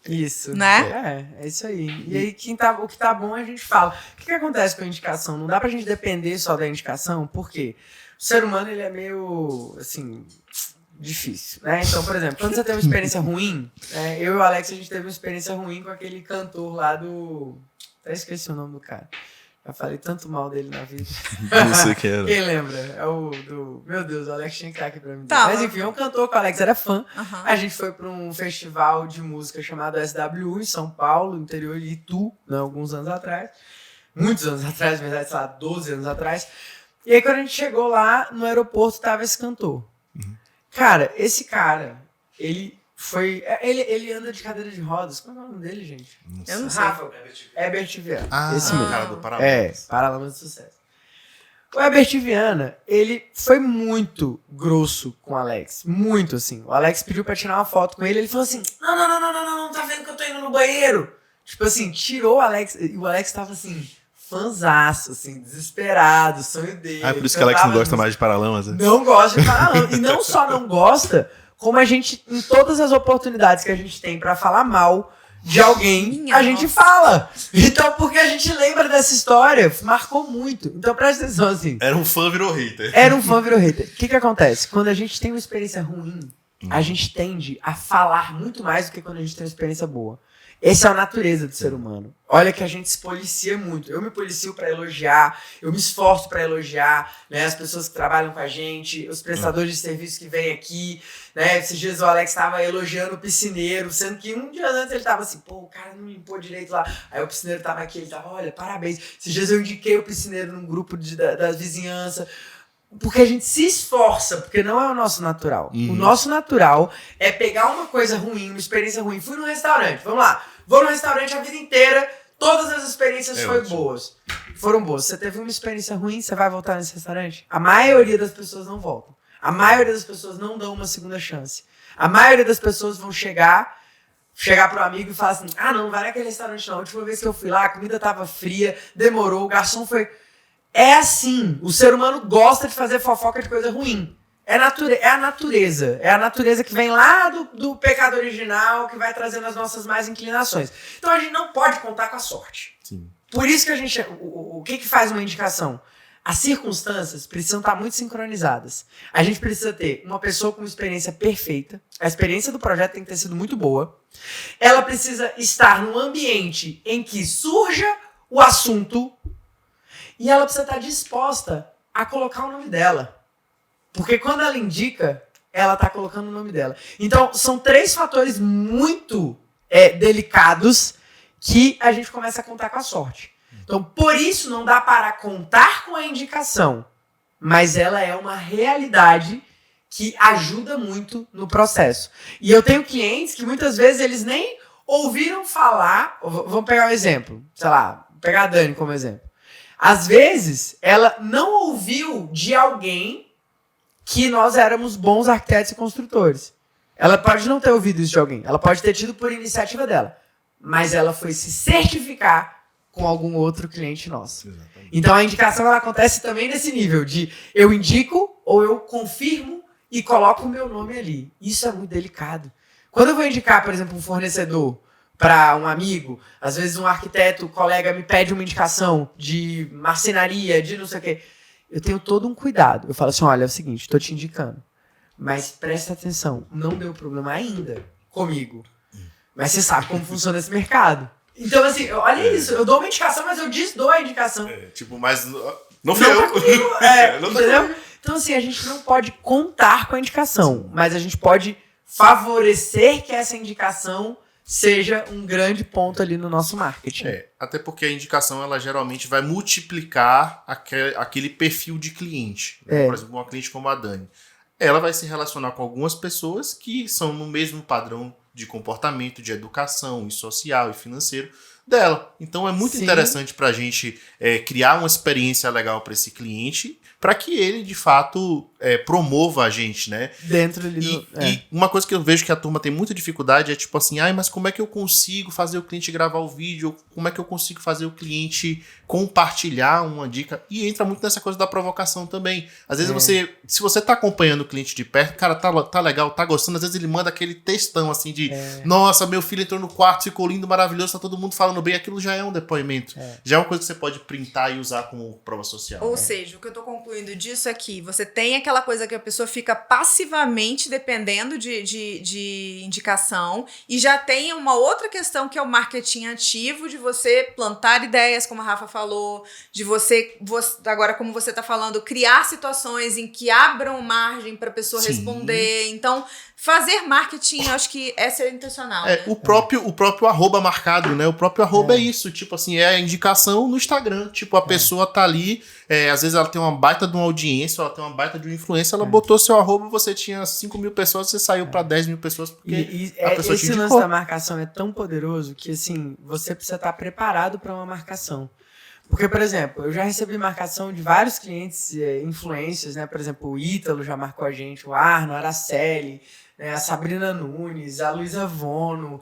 Isso. Né? É isso aí. E aí, o que tá bom a gente fala. O que acontece com a indicação? Não dá pra gente depender só da indicação, por quê? O ser humano, ele é meio, assim, difícil, né? Então, por exemplo, quando você tem uma experiência ruim, eu e o Alex, a gente teve uma experiência ruim com aquele cantor lá do... Até esqueci o nome do cara. Já falei tanto mal dele na vida. Não sei quem era. Quem lembra? É o do... Meu Deus, o Alex tinha que estar aqui pra mim. Tá, mas enfim, é um cantor que o Alex era fã. Uhum. A gente foi pra um festival de música chamado SWU em São Paulo, interior de Itu, né, alguns anos atrás. Muitos anos atrás, na verdade, sei lá, 12 anos atrás. E aí quando a gente chegou lá, no aeroporto tava esse cantor. Cara, esse cara, ele foi... Ele anda de cadeira de rodas. Qual é o nome dele, gente? Eu não sei. Rafa. Herbert Viana. Esse o mesmo. cara do Paralamas. Paralamas de Sucesso. O Herbert Viana, ele foi muito grosso com o Alex. Muito, assim. O Alex pediu pra tirar uma foto com ele. Ele falou assim, não, tá vendo que eu tô indo no banheiro? Tipo assim, tirou o Alex. E o Alex tava assim, fanzaço, assim, desesperado, sonho dele. Por isso que o Alex não gosta mais de Paralamas, né? Não gosta de Paralamas. E não só não gosta, como a gente, em todas as oportunidades que a gente tem pra falar mal de alguém, a gente fala. Então, porque a gente lembra dessa história, marcou muito. Então, presta atenção, assim. Era um fã, virou hater. Virou hater. O que acontece? Quando a gente tem uma experiência ruim, a gente tende a falar muito mais do que quando a gente tem uma experiência boa. Essa é a natureza do ser humano. Olha que a gente se policia muito. Eu me policio pra elogiar, eu me esforço pra elogiar, né, as pessoas que trabalham com a gente, os prestadores de serviço que vêm aqui, né? Esses dias o Alex estava elogiando o piscineiro, sendo que um dia antes ele tava assim, pô, o cara não limpou direito lá. Aí o piscineiro tava aqui, ele tava, olha, parabéns. Esses dias eu indiquei o piscineiro num grupo da vizinhança. Porque a gente se esforça, porque não é o nosso natural. O nosso natural é pegar uma coisa ruim, uma experiência ruim. Fui num restaurante, vamos lá. Vou num restaurante a vida inteira, todas as experiências foram boas. Você teve uma experiência ruim, você vai voltar nesse restaurante? A maioria das pessoas não voltam. A maioria das pessoas não dão uma segunda chance. A maioria das pessoas vão chegar pro amigo e falar assim, não vai naquele restaurante não. A última vez que eu fui lá, a comida tava fria, demorou, o garçom foi... É assim, o ser humano gosta de fazer fofoca de coisa ruim. É a natureza. É a natureza que vem lá do pecado original, que vai trazendo as nossas más inclinações. Então a gente não pode contar com a sorte. Sim. Por isso que a gente... O que faz uma indicação? As circunstâncias precisam estar muito sincronizadas. A gente precisa ter uma pessoa com uma experiência perfeita. A experiência do projeto tem que ter sido muito boa. Ela precisa estar num ambiente em que surja o assunto. E ela precisa estar disposta a colocar o nome dela. Porque quando ela indica, ela está colocando o nome dela. Então, são 3 fatores muito delicados que a gente começa a contar com a sorte. Então, por isso, não dá para contar com a indicação. Mas ela é uma realidade que ajuda muito no processo. E eu tenho clientes que muitas vezes eles nem ouviram falar... Vamos pegar um exemplo. Sei lá, vou pegar a Dani como exemplo. Às vezes, ela não ouviu de alguém que nós éramos bons arquitetos e construtores. Ela pode não ter ouvido isso de alguém. Ela pode ter tido por iniciativa dela. Mas ela foi se certificar com algum outro cliente nosso. Exatamente. Então, a indicação ela acontece também nesse nível de eu indico ou eu confirmo e coloco o meu nome ali. Isso é muito delicado. Quando eu vou indicar, por exemplo, um fornecedor para um amigo, às vezes um arquiteto, colega me pede uma indicação de marcenaria, de não sei o quê. Eu tenho todo um cuidado. Eu falo assim, olha, é o seguinte, estou te indicando. Mas presta atenção, não deu problema ainda comigo. Mas você sabe como funciona esse mercado. Então, assim, olha isso. Eu dou uma indicação, mas eu desdou a indicação. Mas não fui eu. Tá comigo, não entendeu? Então, assim, a gente não pode contar com a indicação, mas a gente pode favorecer que essa indicação seja um grande ponto ali no nosso marketing. Até porque a indicação, ela geralmente vai multiplicar aquele perfil de cliente. Né? Por exemplo, uma cliente como a Dani. Ela vai se relacionar com algumas pessoas que são no mesmo padrão de comportamento, de educação, e social e financeiro dela. Então é muito Sim. interessante para a gente criar uma experiência legal para esse cliente, para que ele, de fato, promova a gente, né? Dentro ali E uma coisa que eu vejo que a turma tem muita dificuldade é tipo assim, mas como é que eu consigo fazer o cliente gravar o vídeo? Como é que eu consigo fazer o cliente compartilhar uma dica? E entra muito nessa coisa da provocação também. Às vezes se você tá acompanhando o cliente de perto, cara, tá legal, tá gostando, às vezes ele manda aquele textão assim de nossa, meu filho entrou no quarto, ficou lindo, maravilhoso, tá todo mundo falando bem, aquilo já é um depoimento. Já é uma coisa que você pode printar e usar como prova social. Ou seja, o que eu tô concluindo disso é que você tem aquela coisa que a pessoa fica passivamente dependendo de indicação, e já tem uma outra questão que é o marketing ativo, de você plantar ideias, como a Rafa falou, de você agora, como você tá falando, criar situações em que abram margem para a pessoa responder. Então, fazer marketing, eu acho que essa é intencional. Né? O próprio arroba marcado, né? O próprio arroba é isso, tipo assim, é a indicação no Instagram. Tipo, a pessoa tá ali, às vezes ela tem uma baita de uma audiência, ela tem uma baita de uma influência, ela botou seu arroba, você tinha 5 mil pessoas, você saiu para 10 mil pessoas, porque a pessoa te esse indicou. lance da marcação é tão poderoso que, assim, você precisa estar preparado para uma marcação. Porque, por exemplo, eu já recebi marcação de vários clientes, influencers, né? Por exemplo, o Ítalo já marcou a gente, o Arno, a Araceli, né? A Sabrina Nunes, a Luísa Vono,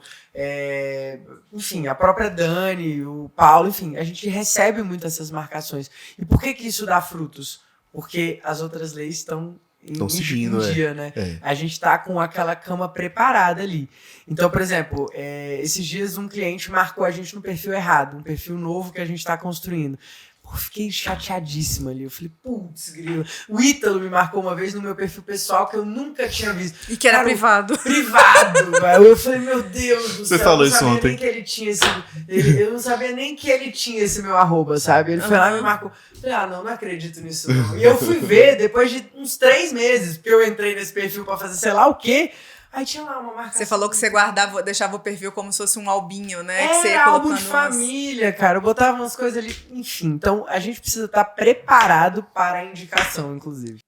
enfim, a própria Dani, o Paulo, enfim, a gente recebe muito essas marcações. E por que isso dá frutos? Porque as outras leis estão seguindo, dia, né? A gente tá com aquela cama preparada ali. Então, por exemplo, esses dias um cliente marcou a gente no perfil errado, um perfil novo que a gente tá construindo. Pô, fiquei chateadíssima ali. Eu falei, putz, grilo. O Ítalo me marcou uma vez no meu perfil pessoal que eu nunca tinha visto. E que era privado. Privado, velho. Eu falei, meu Deus do céu. Você falou isso ontem. ontem. Nem que ele tinha eu não sabia nem que ele tinha esse meu arroba, sabe? Ele foi lá e me marcou. Eu falei, não acredito nisso não. E eu fui ver depois de uns 3 meses, porque eu entrei nesse perfil pra fazer sei lá o quê. Aí tinha lá uma marcação. Você falou que você deixava o perfil como se fosse um albinho, né? Que você ia álbum de família, cara. Eu botava umas coisas ali. Enfim, então a gente precisa estar preparado para a indicação, inclusive.